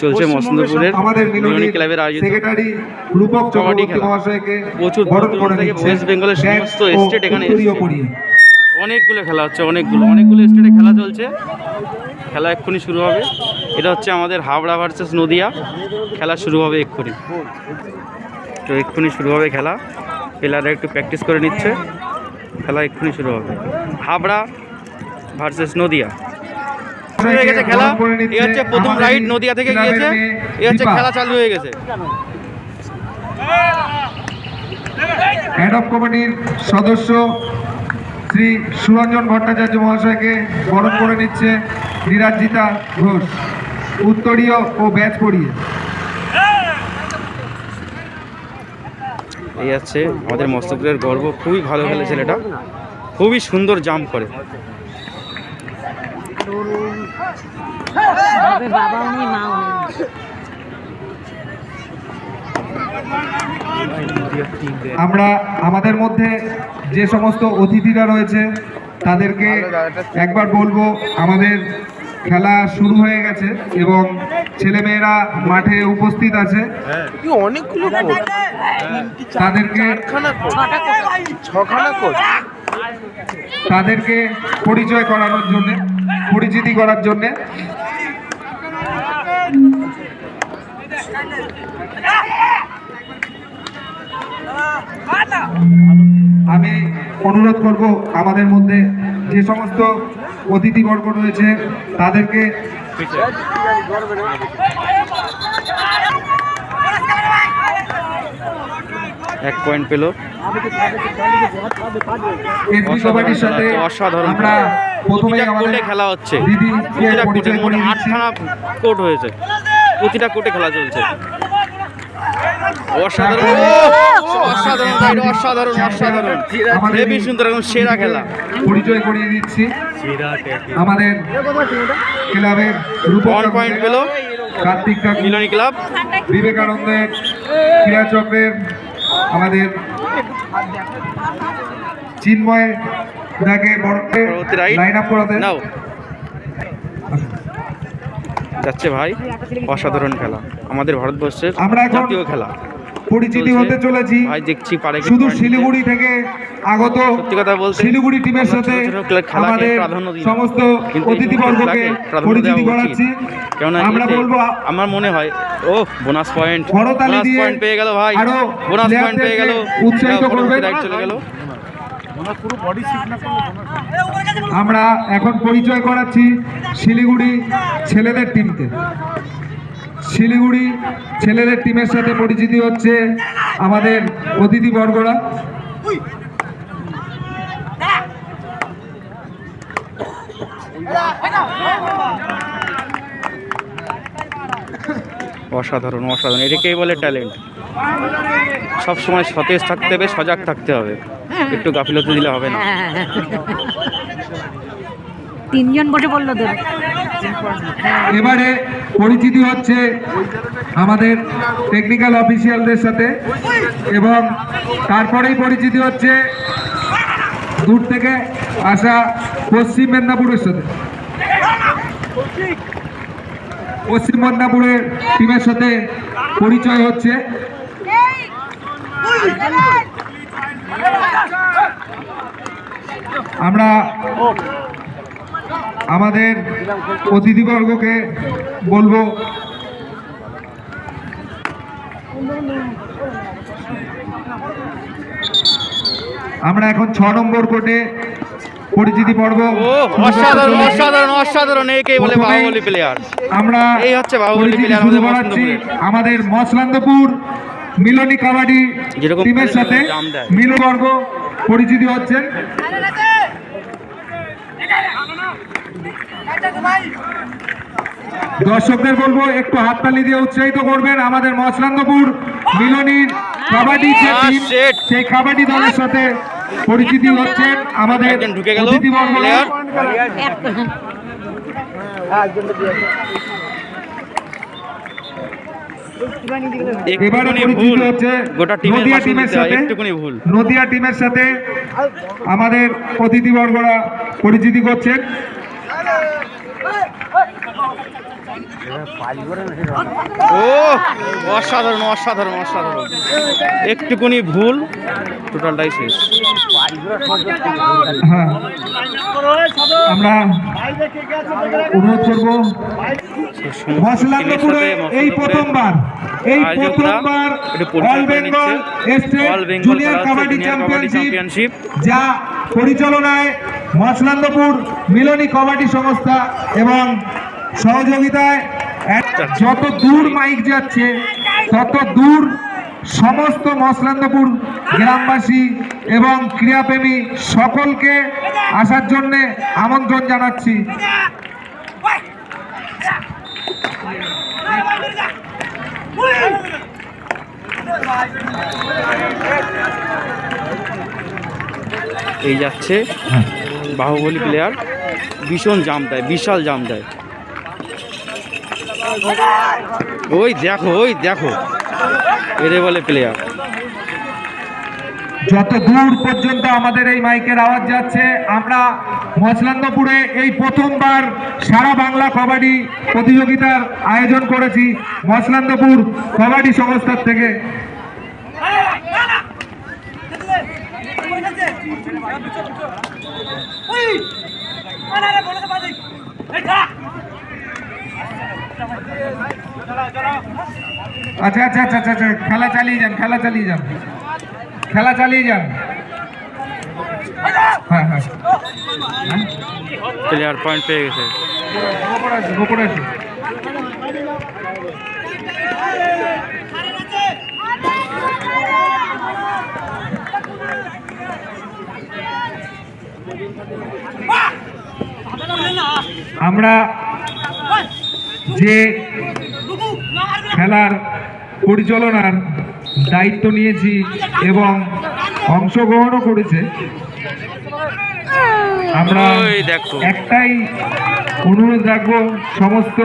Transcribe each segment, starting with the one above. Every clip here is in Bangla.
চলছে মসন্দপুরের মিলনী ক্লাবের আয়োজিত কবাডি খেলা। প্রচুর দূর দূরান্ত থেকে ওয়েস্ট বেঙ্গলের সমস্ত স্টেট এখানে এসেছে। অনেকগুলো খেলা হচ্ছে, অনেকগুলো স্টেটে খেলা চলছে। খেলা এক্ষুনি শুরু হবে। এটা হচ্ছে আমাদের হাবড়া ভার্সেস নদিয়া। খেলা শুরু হবে এক্ষুনি। তো এক্ষুনি শুরু হবে খেলা। প্লেয়াররা একটু প্র্যাকটিস করে নিচ্ছে। খেলা এক্ষুনি শুরু হবে। হাবড়া ভার্সেস নদিয়া শুরু হয়ে গেছে খেলা। এই হচ্ছে প্রথম রাইড নদিয়া থেকে গিয়েছে। এই হচ্ছে খেলা চালু হয়ে গেছে। হেড অফ কমিটির সদস্য শ্রী সুরঞ্জন ভট্টাচার্য মহাশয়কে বরণ করে নিচ্ছে নিরাজিতা ঘোষ, উত্তরীয় ও ব্যাচ পড়িয়ে। এই আছে আমাদের মস্তপুরের গর্ব। খুবই ভালো খেলে ছেলেটা, খুবই সুন্দর জাম্প করে। আমরা আমাদের মধ্যে যে সমস্ত অতিথিরা রয়েছে তাদেরকে একবার বলবো, আমাদের খেলা শুরু হয়ে গেছে এবং ছেলেমেয়েরা মাঠে উপস্থিত আছে। তাদেরকে পরিচয় করানোর জন্য, পরিচিতি করার জন্য আমি অনুরোধ করব, আমাদের মধ্যে যে সমস্ত অতিথিবর্গ রয়েছে তাদেরকে এক পয়েন্ট পেল। অসাধারণ খেলা হচ্ছে। আটখানা কোর্ট হয়েছে, প্রতিটা কোর্টে খেলা চলছে। অসাধারণ অসাধারণ অসাধারণ অসাধারণ, হেবি সুন্দর, একদম সেরা খেলা। পরিচয় করিয়ে দিচ্ছি, আমাদের ক্লাবের 1 পয়েন্ট পেল কার্তিক মিলনী ক্লাব। বিবেকানন্দের ক্রীড়া চক্রের আমাদের চিন্ময় লাইন আপ করাতে নাও যাচ্ছে ভাই। অসাধারণ খেলা, আমাদের ভারতবর্ষের জাতীয় খেলা। পরিচিতি হতে চলেছি ভাই, দেখছি পারে শুধু শিলিগুড়ি থেকে আগত। সত্যি কথা বলতে শিলিগুড়ি টিমের সাথে আমাদের সমস্ত অতিথিবর্গকে পরিচিতি করাচ্ছি। কেননা আমার মনে হয় বোনাস পয়েন্ট পেয়ে গেল ভাই, বোনাস পয়েন্ট পেয়ে গেল, উৎসাহিত করবে। চলে গেল। আমরা এখন পরিচয় করাচ্ছি শিলিগুড়ি ছেলেদের টিমকে। শিলিগুড়ি ছেলেদের টিমের সাথে পরিচিতি হচ্ছে আমাদের অতিথিবর্গরা। অসাধারণ অসাধারণ, এটাকেই বলে ট্যালেন্ট। সবসময় সতেজ থাকতে হবে, সজাগ থাকতে হবে, একটু গাফিলতি দিলে হবে না। 3 জন বসে পড়লো তো। এবারে পরিচিতি হচ্ছে আমাদের টেকনিক্যাল অফিসিয়ালদের সাথে এবং তারপরেই পরিচিতি হচ্ছে দূর থেকে আসা পশ্চিম মেদিনীপুরের সাথে। পশ্চিম মেদিনীপুরের টিমের সাথে পরিচয় হচ্ছে। আমরা আমাদের অতিথিবর্গকে বলবো আমরা এখন 6 নম্বর কোর্টে পরিচিতি পর্ব। অসাধারণ অসাধারণ অসাধারণ, একেই বলে বাহুবলী প্লেয়ার। আমরা এই হচ্ছে বাহুবলী প্লেয়ার আমাদের মসন্দপুরের। আমাদের মসলান্দপুর মিলনী কাবাডি টিমের সাথে মিলবর্গ পরিচিতি হচ্ছেন। দর্শকদের বলবো একটু হাততালি দিয়ে উৎসাহিত করবেন। আমাদের মসলান্দপুর মিলনীর কাবাডি যে টিম, সেই কাবাডি দলের সাথে পরিচিতি হচ্ছেন আমাদের অতিথিবর্গ। এবারে পরিচিতি হচ্ছে নদিয়া টিমের সাথে। নদিয়া টিমের সাথে আমাদের অতিথিবর্গরা পরিচিতি করছেন। ও অসাধারণ অসাধারণ অসাধারণ, একটুকুনি ভুল টোটালটাই শেষ। হ্যাঁ, আমরা অনুরোধ করবো মসলান্দপুরে এই প্রথমবার all Bengal state junior kabaddi championship যা পরিচালনায় মসলান্দপুর মিলনী কবাডি সংস্থা এবং সহযোগিতায় যত দূর মাইক যাচ্ছে তত দূর সমস্ত মসলান্দপুর গ্রামবাসী এবং ক্রীড়াপ্রেমী সকলকে আসার জন্য আমন্ত্রণ জানাচ্ছি। এই যাচ্ছে বাহুবলী প্লেয়ার, ভীষণ জাম দেয়, বিশাল জাম দেয়। ওই দেখো এরে বলে প্লেয়ার। যত দূর পর্যন্ত আমাদের এই মাইকের আওয়াজ যাচ্ছে, আমরা মসলান্দপুরে এই প্রথমবার সারা বাংলা কবাডি প্রতিযোগিতার আয়োজন করেছি মসলান্দপুর কবাডি সংস্থার থেকে। আচ্ছা আচ্ছা আচ্ছা আচ্ছা, খেলা চালিয়ে যান হ্যাঁ হ্যাঁ, প্লেয়ার পয়েন্ট পেয়ে গেছে। গোপরে আসো। আমরা যে খেলার পরিচালনার দায়িত্ব নিয়েছি এবং অংশগ্রহণও করেছে, আমরা একটাই অনুরোধ রাখবো সমস্ত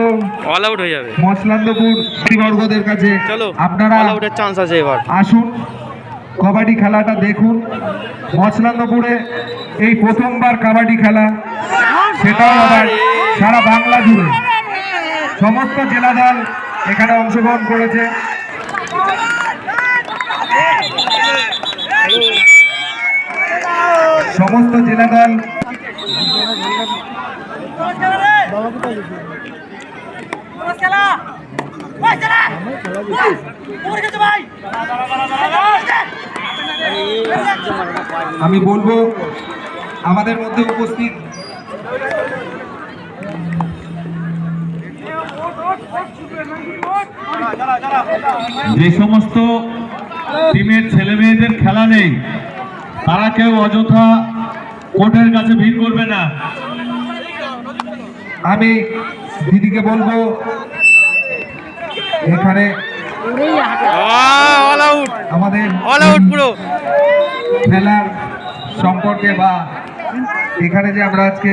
অল আউট হয়ে যাবে মসলান্দপুর বর্গদের কাছে, আপনারা অল আউটের চান্স আছে এবার। আসুন, কবাডি খেলাটা দেখুন। মসলান্দপুরে এই প্রথমবার কাবাডি খেলা, সেটাও আবার সারা বাংলা জুড়ে সমস্ত জেলা দল এখানে অংশগ্রহণ করেছে। সমস্ত জেলা দল আমি বলবো আমাদের মধ্যে উপস্থিত যে সমস্ত টিমের ছেলে মেয়েদের খেলা নেই তারা কেউ অযথা কোর্টের কাছে ভিড় করবে না। আমি দিদিকে বলবো এখানে আমাদের পুরো খেলার সম্পর্কে বা এখানে যে আমরা আজকে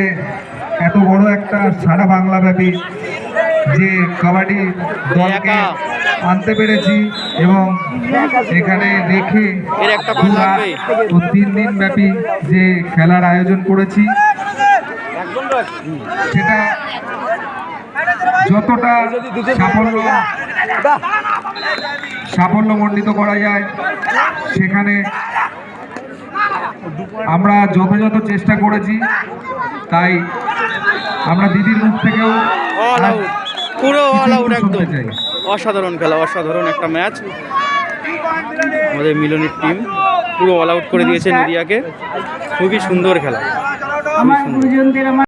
এত বড় একটা সারা বাংলা ব্যাপী যে কাবাডি দলকে আনতে পেরেছি এবং এখানে রেখে 3 দিন ব্যাপী যে খেলার আয়োজন করেছি, সেটা যতটা সাফল্যমণ্ডিত করা যায় সেখানে আমরা যথাযথ চেষ্টা করেছি। তাই আমরা দিদির মুখ থেকেও পুরো অল আউট, একদম অসাধারণ খেলা, অসাধারণ একটা ম্যাচ। আমাদের মিলনের টিম পুরো অল আউট করে দিয়েছে নদিয়াকে। খুবই সুন্দর খেলা, খুবই সুন্দর।